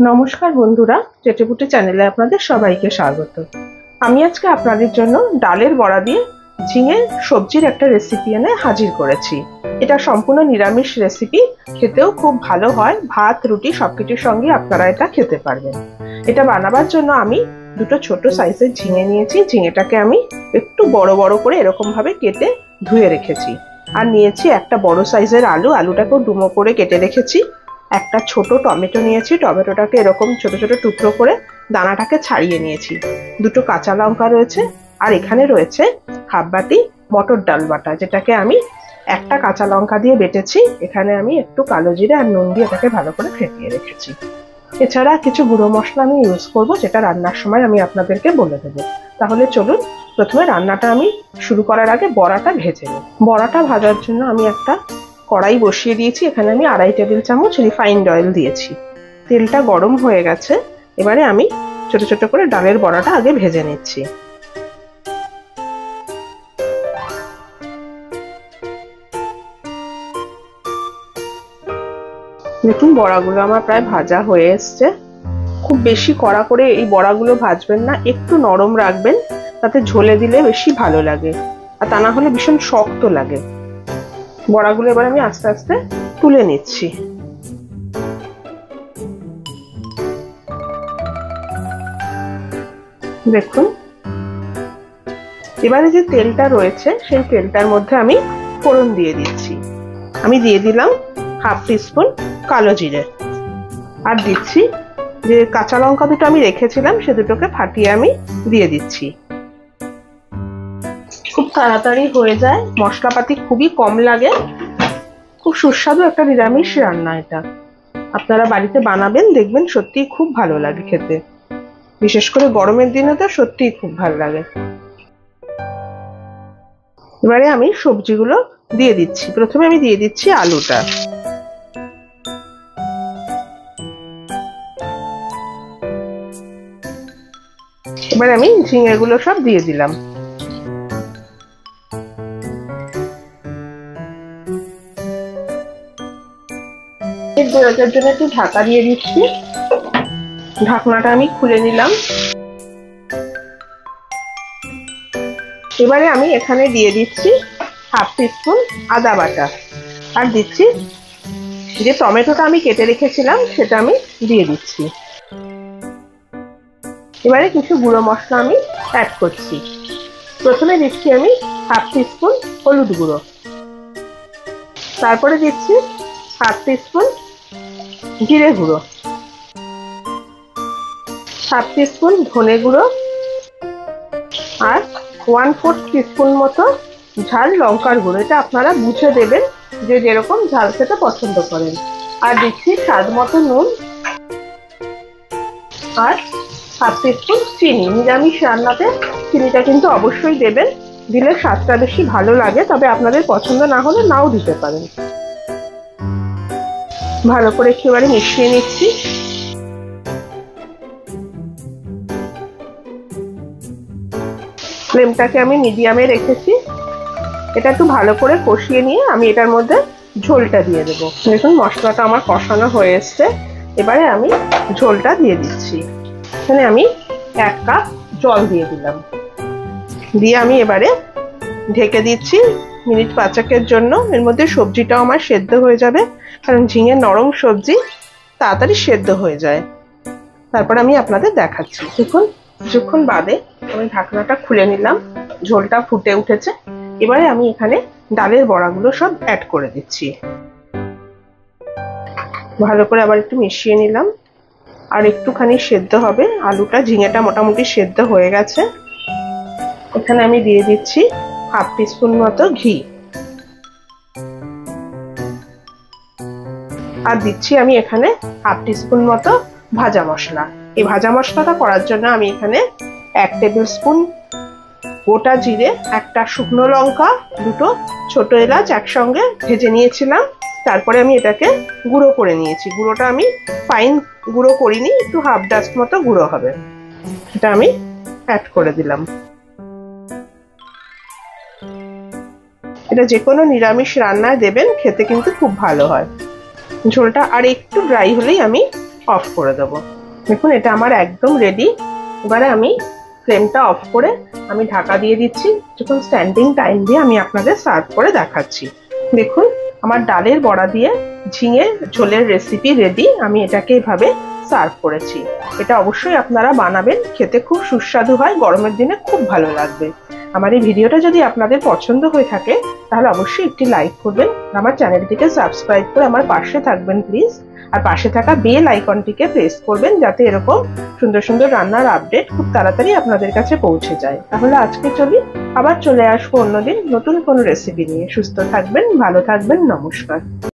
নমস্কার বন্ধুরা, চেটেপুটে চ্যানেলে আপনাদের সবাইকে স্বাগত। আমি আজকে আপনাদের জন্য ডালের বড়া দিয়ে ঝিঙে সবজির একটা রেসিপি এনে হাজির করেছি। এটা সম্পূর্ণ নিরামিষ রেসিপি, খেতেও খুব ভালো হয়। ভাত রুটি সবকিছুর সঙ্গে আপনারা এটা খেতে পারবেন। এটা বানাবার জন্য আমি দুটো ছোট সাইজের ঝিঙে নিয়েছি। ঝিঙেটাকে আমি একটু বড় বড় করে এরকম ভাবে কেটে ধুয়ে রেখেছি। আর নিয়েছি একটা বড় সাইজের আলু, আলুটাকেও ডুমো করে কেটে রেখেছি। একটা ছোট টমেটো নিয়েছি, টমেটোটাকে এরকম ছোট ছোট টুকরো করে দানাটাকে ছাড়িয়ে নিয়েছি। দুটো কাঁচা লঙ্কা রয়েছে, আর এখানে রয়েছে হাফ বাটি মটর ডাল বাটা, যেটাকে আমি একটা কাঁচা লঙ্কা দিয়ে বেটেছি। এখানে আমি একটু কালো জিরে আর নুন দিয়ে এটাকে ভালো করে ফেটিয়ে রেখেছি। এছাড়া কিছু গুঁড়ো মশলা আমি ইউজ করব, যেটা রান্নার সময় আমি আপনাদেরকে বলে দেবো। তাহলে চলুন প্রথমে রান্নাটা আমি শুরু করার আগে বড়াটা ভেজে নিই। বড়াটা ভাজার জন্য আমি একটা কড়াই বসিয়ে দিয়েছি। এখানে আমি 2.5 টেবিল চামচ রিফাইন্ড অয়েল দিয়েছি। তেলটা গরম হয়ে গেছে। এবারে আমি ছোট ছোট করে ডালের বড়াটা আগে ভেজে নিচ্ছি। দেখুন, বড়াগুলো আমার প্রায় ভাজা হয়ে এসছে। খুব বেশি কড়া করে এই বড়াগুলো ভাজবেন না, একটু নরম রাখবেন, তাতে ঝোলে দিলে বেশি ভালো লাগে, আর তা না হলে ভীষণ শক্ত লাগে। বড়াগুলো এবার আমি আস্তে আস্তে তুলে নিচ্ছি। দেখুন, এবারে যে তেলটা রয়েছে সেই তেলটার মধ্যে আমি ফোড়ন দিয়ে দিচ্ছি। আমি দিয়ে দিলাম হাফ টিস্পুন কালো জিরে, আর দিচ্ছি যে কাঁচা লঙ্কা দুটো আমি রেখেছিলাম, সে দুটোকে ফাটিয়ে আমি দিয়ে দিচ্ছি। খুব তাড়াতাড়ি হয়ে যায়, মশলাপাতি খুবই কম লাগে, খুব সুস্বাদু একটা নিরামিষ রান্না এটা। আপনারা বাড়িতে বানাবেন, দেখবেন সত্যিই খুব ভালো লাগে খেতে। বিশেষ করে গরমের দিনে তো সত্যিই খুব ভালো লাগে। এবারে আমি সবজিগুলো দিয়ে দিচ্ছি। প্রথমে আমি দিয়ে দিচ্ছি আলুটা। এবার আমি ঝিঙেগুলো সব দিয়ে দিলাম। এটার জন্য একটু ঢাকা দিয়ে দিচ্ছি। ঢাকনাটা আমি খুলে নিলাম। এবারে আমি এখানে দিয়ে দিচ্ছি হাফ টিস্পুন আদা বাটা, আর দিচ্ছি যে টমেটোটা আমি কেটে রেখেছিলাম সেটা আমি দিয়ে দিচ্ছি। এবারে কিছু গুঁড়ো মশলা আমি অ্যাড করছি। প্রথমে দিচ্ছি আমি হাফ টিস্পুন হলুদ গুঁড়ো, তারপরে দিচ্ছি হাফ টিস্পুন জিরে গুঁড়ো, হাফ টিস্পুন ধনে গুঁড়ো, আর 1/4 টিস্পুন মতো ঝাল লঙ্কার গুঁড়ো। এটা আপনারা বুঝে দেবেন যে যেরকম ঝাল খেতে পছন্দ করেন। আর দিচ্ছি স্বাদ মতো নুন, আর হাফ টিস্পুন চিনি। নিরামিষ রান্নাতে চিনিটা কিন্তু অবশ্যই দেবেন, দিলে স্বাদটা বেশি ভালো লাগে, তবে আপনাদের পছন্দ না হলে নাও দিতে পারেন। ভালো করে একেবারে মিশিয়ে নিচ্ছি। ফ্লেমটাকে আমি মিডিয়ামে রেখেছি। এটা একটু ভালো করে কষিয়ে নিয়ে আমি এটার মধ্যে ঝোলটা দিয়ে দেবো। দেখুন, মশলাটা আমার কষানো হয়ে এসছে। এবারে আমি ঝোলটা দিয়ে দিচ্ছি। এখানে আমি 1 কাপ জল দিয়ে দিলাম। দিয়ে আমি এবারে ঢেকে দিচ্ছি মিনিট 5-এর জন্য। এর মধ্যে সবজিটাও আমার সেদ্ধ হয়ে যাবে, কারণ ঝিঙে নরম সবজি, তাড়াতাড়ি সেদ্ধ হয়ে যায়। তারপর আমি আপনাদের দেখাচ্ছি। দেখুন, কিছুক্ষণ বাদে আমি ঢাকনাটা খুলে নিলাম। ঝোলটা ফুটে উঠেছে। এবারে আমি এখানে ডালের বড়াগুলো সব অ্যাড করে দিচ্ছি। ভালো করে আবার একটু মিশিয়ে নিলাম। আর একটুখানি সেদ্ধ হবে আলুটা। ঝিঙেটা মোটামুটি সেদ্ধ হয়ে গেছে। এখানে আমি দিয়ে দিচ্ছি হাফ টিস্পুন মতো ঘি, আর দিচ্ছি আমি এখানে হাফ টিস্পুন মতো ভাজা মশলা। এই ভাজা মশলাটা করার জন্য আমি এখানে 1 টেবিল স্পুন গোটা জিরে, একটা শুকনো লঙ্কা, দুটো ছোট এলাচ একসঙ্গে ভেজে নিয়েছিলাম। তারপরে আমি এটাকে গুঁড়ো করে নিয়েছি। গুঁড়োটা আমি ফাইন গুঁড়ো করিনি, একটু হাফ ডাস্ট মতো গুঁড়ো হবে। এটা আমি অ্যাড করে দিলাম। এটা যে কোনো নিরামিষ রান্নায় দেবেন, খেতে কিন্তু খুব ভালো হয়। ঝোলটা আর একটু ড্রাই হলেই আমি অফ করে দেবো। দেখুন এটা আমার একদম রেডি। এবারে আমি ফ্লেমটা অফ করে আমি ঢাকা দিয়ে দিচ্ছি। যখন স্ট্যান্ডিং টাইম দিয়ে আমি আপনাদের সার্ভ করে দেখাচ্ছি। দেখুন আমার ডালের বড়া দিয়ে ঝিঙে ঝোলের রেসিপি রেডি। আমি এটাকে এভাবে সার্ভ করেছি। এটা অবশ্যই আপনারা বানাবেন, খেতে খুব সুস্বাদু হয়, গরমের দিনে খুব ভালো লাগবে। আমার এই ভিডিওটা যদি আপনাদের পছন্দ হয়ে থাকে তাহলে অবশ্যই একটি লাইক করবেন, আমার চ্যানেলটিকে সাবস্ক্রাইব করে আমার পাশে থাকবেন প্লিজ। আর পাশে থাকা বেল আইকনটিকে প্রেস করবেন যাতে এরকম সুন্দর সুন্দর রান্নার আপডেট খুব তাড়াতাড়ি আপনাদের কাছে পৌঁছে যায়। তাহলে আজকে চলি, আবার চলে আসবো অন্যদিন নতুন কোনো রেসিপি নিয়ে। সুস্থ থাকবেন, ভালো থাকবেন, নমস্কার।